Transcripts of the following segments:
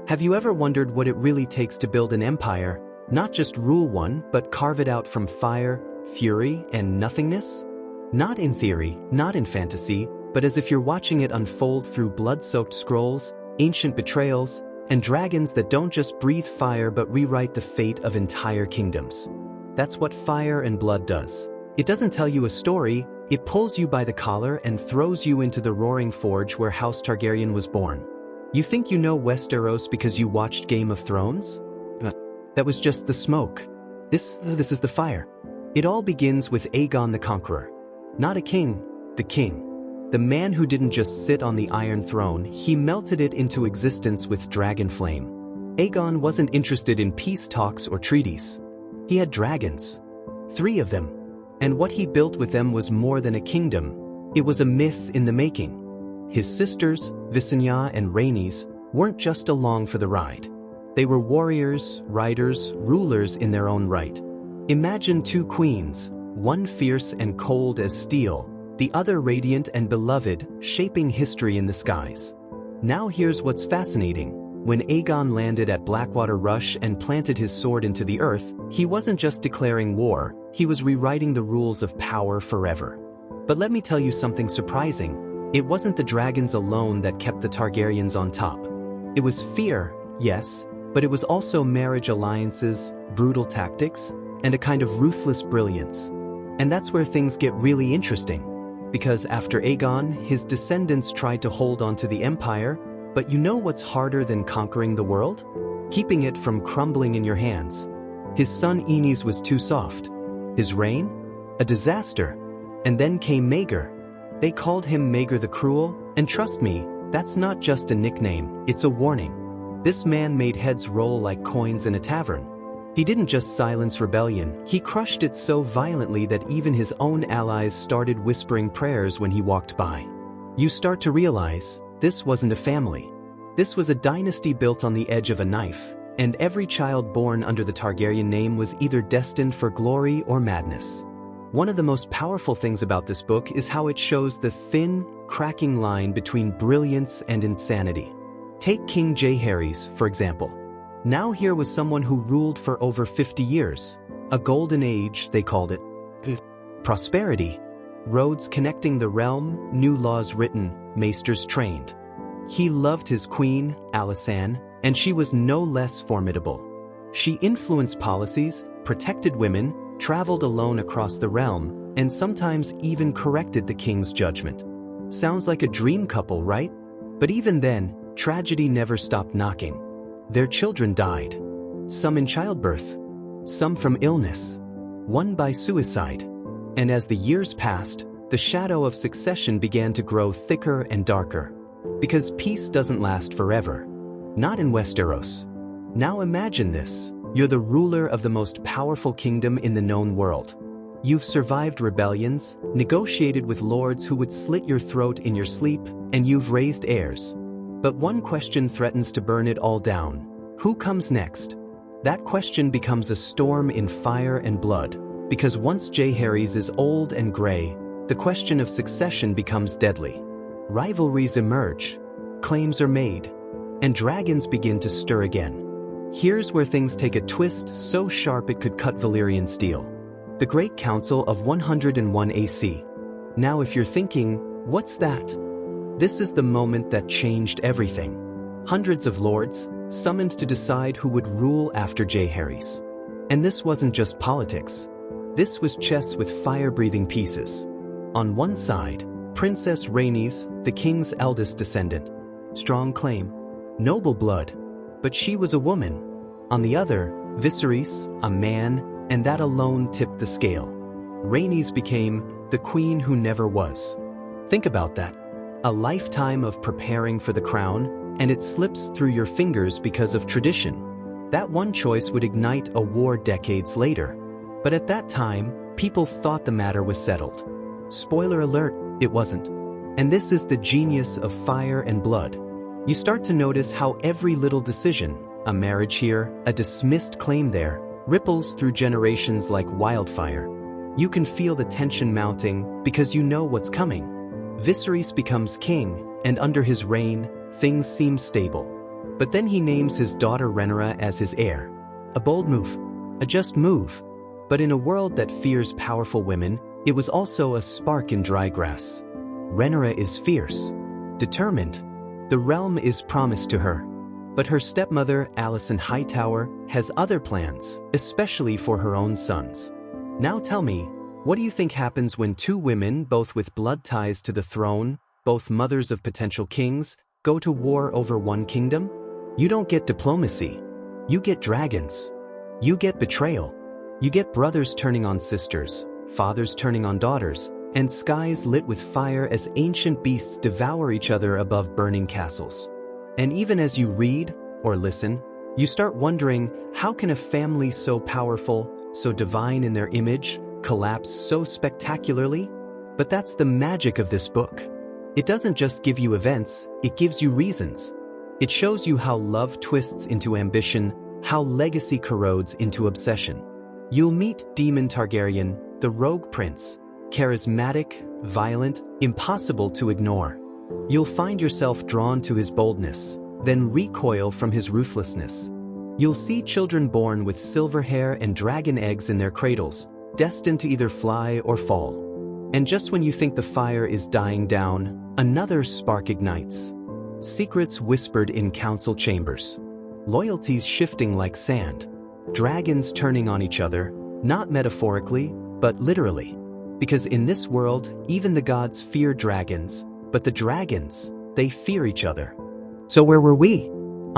Have you ever wondered what it really takes to build an empire, not just rule one, but carve it out from fire, fury, and nothingness? Not in theory, not in fantasy, but as if you're watching it unfold through blood-soaked scrolls, ancient betrayals, and dragons that don't just breathe fire but rewrite the fate of entire kingdoms. That's what Fire and Blood does. It doesn't tell you a story, it pulls you by the collar and throws you into the roaring forge where House Targaryen was born. You think you know Westeros because you watched Game of Thrones? That was just the smoke. This is the fire. It all begins with Aegon the Conqueror. Not a king, the king. The man who didn't just sit on the Iron Throne, he melted it into existence with dragon flame. Aegon wasn't interested in peace talks or treaties. He had dragons. 3 of them. And what he built with them was more than a kingdom. It was a myth in the making. His sisters, Visenya and Rhaenys, weren't just along for the ride. They were warriors, riders, rulers in their own right. Imagine 2 queens, one fierce and cold as steel, the other radiant and beloved, shaping history in the skies. Now here's what's fascinating. When Aegon landed at Blackwater Rush and planted his sword into the earth, he wasn't just declaring war, he was rewriting the rules of power forever. But let me tell you something surprising. It wasn't the dragons alone that kept the Targaryens on top. It was fear, yes, but it was also marriage alliances, brutal tactics, and a kind of ruthless brilliance. And that's where things get really interesting. Because after Aegon, his descendants tried to hold on to the empire, but you know what's harder than conquering the world? Keeping it from crumbling in your hands. His son Aenys was too soft. His reign? A disaster. And then came Maegor. They called him Maegor the Cruel, and trust me, that's not just a nickname, it's a warning. This man made heads roll like coins in a tavern. He didn't just silence rebellion, he crushed it so violently that even his own allies started whispering prayers when he walked by. You start to realize, this wasn't a family. This was a dynasty built on the edge of a knife, and every child born under the Targaryen name was either destined for glory or madness. One of the most powerful things about this book is how it shows the thin, cracking line between brilliance and insanity. Take King Jaehaerys, for example. Now here was someone who ruled for over 50 years. A golden age, they called it. Prosperity. Roads connecting the realm, new laws written, maesters trained. He loved his queen, Alysanne, and she was no less formidable. She influenced policies, protected women, traveled alone across the realm, and sometimes even corrected the king's judgment. Sounds like a dream couple, right? But even then, tragedy never stopped knocking. Their children died. Some in childbirth. Some from illness. One by suicide. And as the years passed, the shadow of succession began to grow thicker and darker. Because peace doesn't last forever. Not in Westeros. Now imagine this. You're the ruler of the most powerful kingdom in the known world. You've survived rebellions, negotiated with lords who would slit your throat in your sleep, and you've raised heirs. But one question threatens to burn it all down. Who comes next? That question becomes a storm in fire and blood, because once Jaehaerys is old and gray, the question of succession becomes deadly. Rivalries emerge, claims are made, and dragons begin to stir again. Here's where things take a twist so sharp it could cut Valyrian steel. The Great Council of 101 AC. Now if you're thinking, what's that? This is the moment that changed everything. Hundreds of lords, summoned to decide who would rule after Jaehaerys. And this wasn't just politics. This was chess with fire-breathing pieces. On one side, Princess Rhaenys, the king's eldest descendant. Strong claim. Noble blood. But she was a woman. On the other, Viserys, a man, and that alone tipped the scale. Rhaenys became the queen who never was. Think about that. A lifetime of preparing for the crown, and it slips through your fingers because of tradition. That one choice would ignite a war decades later. But at that time, people thought the matter was settled. Spoiler alert, it wasn't. And this is the genius of Fire and Blood. You start to notice how every little decision, a marriage here, a dismissed claim there, ripples through generations like wildfire. You can feel the tension mounting because you know what's coming. Viserys becomes king, and under his reign, things seem stable. But then he names his daughter Rhaenyra as his heir. A bold move. A just move. But in a world that fears powerful women, it was also a spark in dry grass. Rhaenyra is fierce, determined. The realm is promised to her. But her stepmother, Alicent Hightower, has other plans, especially for her own sons. Now tell me, what do you think happens when two women, both with blood ties to the throne, both mothers of potential kings, go to war over one kingdom? You don't get diplomacy. You get dragons. You get betrayal. You get brothers turning on sisters, fathers turning on daughters, and skies lit with fire as ancient beasts devour each other above burning castles. And even as you read or listen, you start wondering, how can a family so powerful, so divine in their image, collapse so spectacularly? But that's the magic of this book. It doesn't just give you events, it gives you reasons. It shows you how love twists into ambition, how legacy corrodes into obsession. You'll meet Daemon Targaryen, the rogue prince, charismatic, violent, impossible to ignore. You'll find yourself drawn to his boldness, then recoil from his ruthlessness. You'll see children born with silver hair and dragon eggs in their cradles, destined to either fly or fall. And just when you think the fire is dying down, another spark ignites. Secrets whispered in council chambers. Loyalties shifting like sand. Dragons turning on each other, not metaphorically, but literally. Because in this world, even the gods fear dragons, but the dragons, they fear each other. So where were we?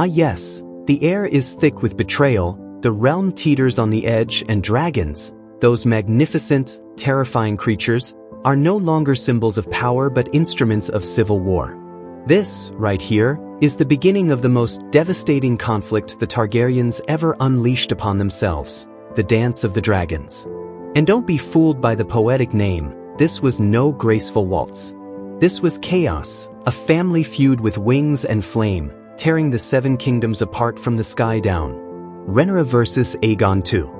Yes, the air is thick with betrayal, the realm teeters on the edge, and dragons, those magnificent, terrifying creatures, are no longer symbols of power but instruments of civil war. This, right here, is the beginning of the most devastating conflict the Targaryens ever unleashed upon themselves, the Dance of the Dragons. And don't be fooled by the poetic name, this was no graceful waltz. This was chaos, a family feud with wings and flame, tearing the Seven Kingdoms apart from the sky down. Rhaenyra versus Aegon II.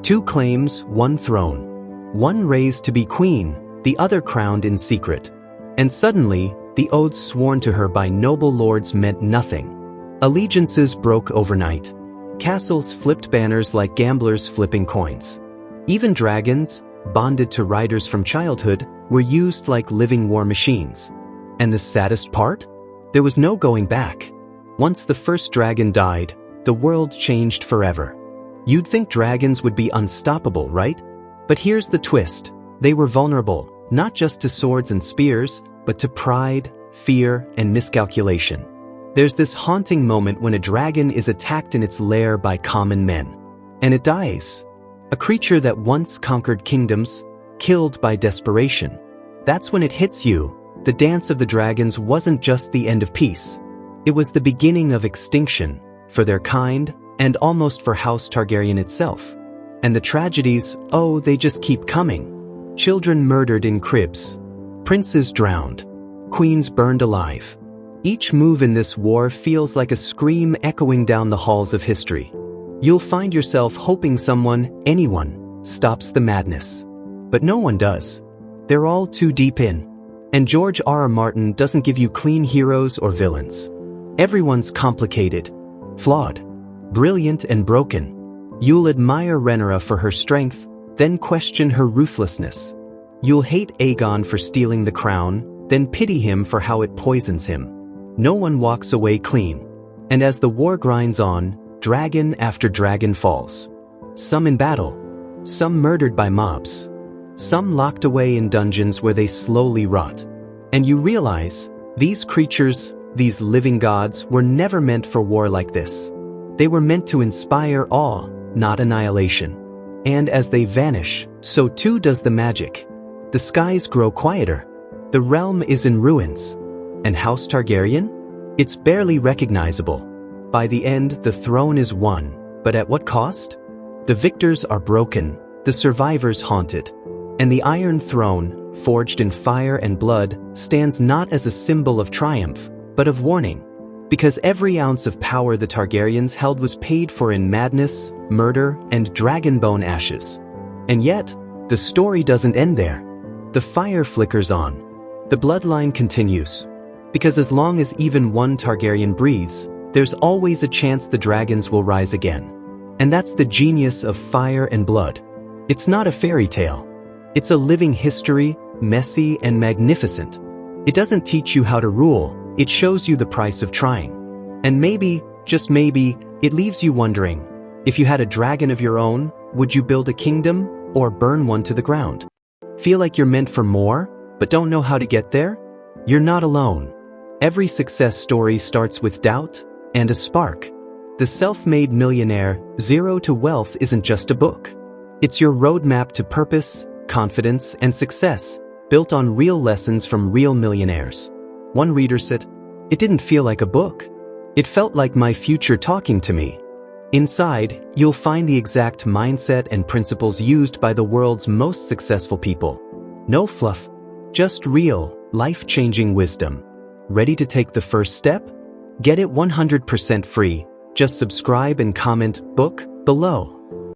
Two claims, one throne. One raised to be queen, the other crowned in secret. And suddenly, the oaths sworn to her by noble lords meant nothing. Allegiances broke overnight. Castles flipped banners like gamblers flipping coins. Even dragons, bonded to riders from childhood, were used like living war machines. And the saddest part? There was no going back. Once the first dragon died, the world changed forever. You'd think dragons would be unstoppable, right? But here's the twist. They were vulnerable, not just to swords and spears, but to pride, fear, and miscalculation. There's this haunting moment when a dragon is attacked in its lair by common men. And it dies. A creature that once conquered kingdoms, killed by desperation. That's when it hits you. The Dance of the Dragons wasn't just the end of peace. It was the beginning of extinction, for their kind, and almost for House Targaryen itself. And the tragedies, oh, they just keep coming. Children murdered in cribs. Princes drowned. Queens burned alive. Each move in this war feels like a scream echoing down the halls of history. You'll find yourself hoping someone, anyone, stops the madness. But no one does. They're all too deep in. And George R.R. Martin doesn't give you clean heroes or villains. Everyone's complicated, flawed, brilliant, and broken. You'll admire Rhaenyra for her strength, then question her ruthlessness. You'll hate Aegon for stealing the crown, then pity him for how it poisons him. No one walks away clean. And as the war grinds on, dragon after dragon falls. Some in battle, some murdered by mobs, some locked away in dungeons where they slowly rot. And you realize, these creatures, these living gods, were never meant for war like this. They were meant to inspire awe, not annihilation. And as they vanish, so too does the magic. The skies grow quieter. The realm is in ruins. And House Targaryen? It's barely recognizable. By the end, the throne is won, but at what cost? The victors are broken, the survivors haunted. And the Iron Throne, forged in fire and blood, stands not as a symbol of triumph, but of warning. Because every ounce of power the Targaryens held was paid for in madness, murder, and dragonbone ashes. And yet, the story doesn't end there. The fire flickers on. The bloodline continues. Because as long as even one Targaryen breathes, there's always a chance the dragons will rise again. And that's the genius of Fire and Blood. It's not a fairy tale. It's a living history, messy and magnificent. It doesn't teach you how to rule, it shows you the price of trying. And maybe, just maybe, it leaves you wondering, if you had a dragon of your own, would you build a kingdom or burn one to the ground? Feel like you're meant for more, but don't know how to get there? You're not alone. Every success story starts with doubt and a spark. The Self-Made Millionaire, Zero to Wealth isn't just a book. It's your roadmap to purpose, confidence, and success, built on real lessons from real millionaires. One reader said, "It didn't feel like a book. It felt like my future talking to me." Inside, you'll find the exact mindset and principles used by the world's most successful people. No fluff, just real, life-changing wisdom. Ready to take the first step? Get it 100% free. Just subscribe and comment "book" below.